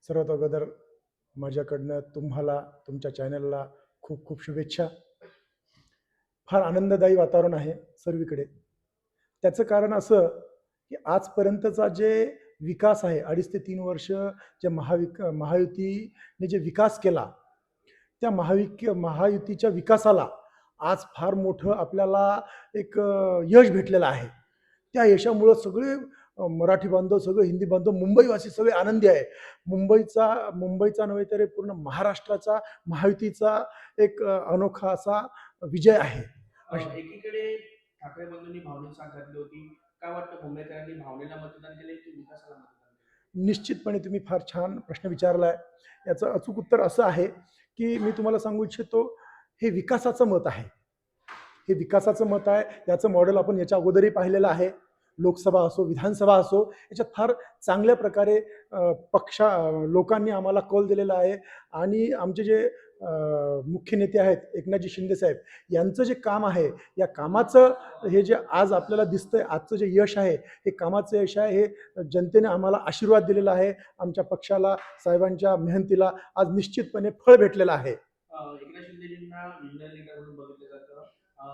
सर्वात अगोदर माझ्याकडनं तुम्हाला, तुमच्या चॅनलला खूप खूप शुभेच्छा. फार आनंददायी वातावरण आहे सर्वीकडे. त्याचं कारण असं, की आजपर्यंतचा जे विकास आहे 2.5 ते 3 वर्ष जे महायुतीने जे विकास केला, त्या महायुतीच्या विकासाला आज फार मोठं आपल्याला एक यश भेटलेलं आहे. त्या यशामुळं सगळे मराठी बांधव, सगळे हिंदी बांधव, मुंबईवासी सगळे आनंदी आहे. मुंबईचा नव्हे तर पूर्ण महाराष्ट्राचा महायुतीचा एक अनोखा असा विजय आहे. एकीकडे ठाकरे बंधूंनी भावनिक साथ घातली होती. काय वाटतं मुंबईकरांनी भावनेला मतदान केले की विकासाला मतदान केले? निश्चितपणे तुम्ही फार छान प्रश्न विचारलाय. याचं अचूक उत्तर असं आहे, की मी तुम्हाला सांगू इच्छितो, हे विकासाचं मत आहे. हे विकासाचं मत आहे. याचं मॉडेल आपण याच्या अगोदरही पाहिलेलं आहे. लोकसभा असो, विधानसभा असो, याच्यात फार चांगल्या प्रकारे लोकांनी आम्हाला कौल दिलेला आहे. आणि आमचे जे मुख्य नेते आहेत एकनाथजी शिंदे साहेब, यांचं जे काम आहे, या कामाचं हे जे आज आपल्याला दिसतंय, आजचं जे यश आहे, हे कामाचं यश आहे. हे जनतेने आम्हाला आशीर्वाद दिलेला आहे. आमच्या पक्षाला, साहेबांच्या मेहनतीला आज निश्चितपणे फळ भेटलेलं आहे. एकनाथ शिंदेजींना विजनरी लीडर म्हणून बघितलं जातं.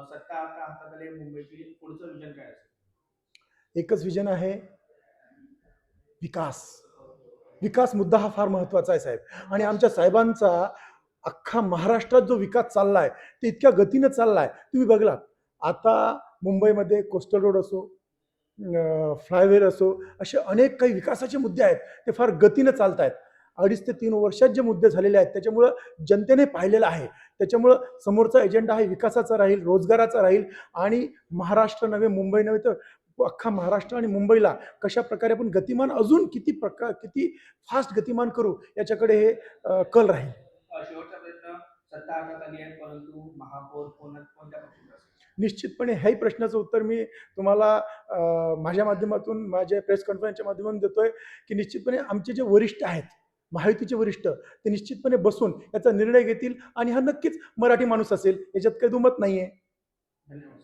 सत्ता आता हातात आली आहे मुंबईची, पुढचं विजन काय असेल? एकच विजन आहे, विकास. विकास मुद्दा हा फार महत्त्वाचा आहे साहेब. आणि आमच्या साहेबांचा अख्खा महाराष्ट्रात जो विकास चाललाय, ते इतक्या गतीनं चाललाय. तुम्ही बघलात, आता मुंबईमध्ये कोस्टल रोड असो, फ्लायवेअर असो, असे अनेक काही विकासाचे मुद्दे आहेत, ते फार गतीनं चालत आहेत. 2.5 ते 3 वर्षात जे मुद्दे झालेले आहेत, त्याच्यामुळं जनतेने पाहिलेलं आहे. त्याच्यामुळं समोरचा एजेंडा आहे विकासाचा राहील, रोजगाराचा राहील. आणि महाराष्ट्र नव्हे, मुंबई नव्हे, तर अख्खा महाराष्ट्र आणि मुंबईला कशा प्रकारे आपण गतिमान, अजून किती फास्ट गतिमान करू, याच्याकडे हे कल राहील. शेवटचा प्रश्न, सत्ता हातात आली आहे, परंतु महापौर कोणत्या पक्षाचा असेल? निश्चितपणे ह्याही प्रश्नाचं उत्तर मी तुम्हाला माझ्या माध्यमातून, माझ्या प्रेस कॉन्फरन्सच्या माध्यमातून देतोय, की निश्चितपणे आमचे जे वरिष्ठ आहेत, महायुतीचे वरिष्ठ, ते निश्चितपणे बसून याचा निर्णय घेतील. आणि हा नक्कीच मराठी माणूस असेल, याच्यात काही दुमत नाहीये. धन्यवाद.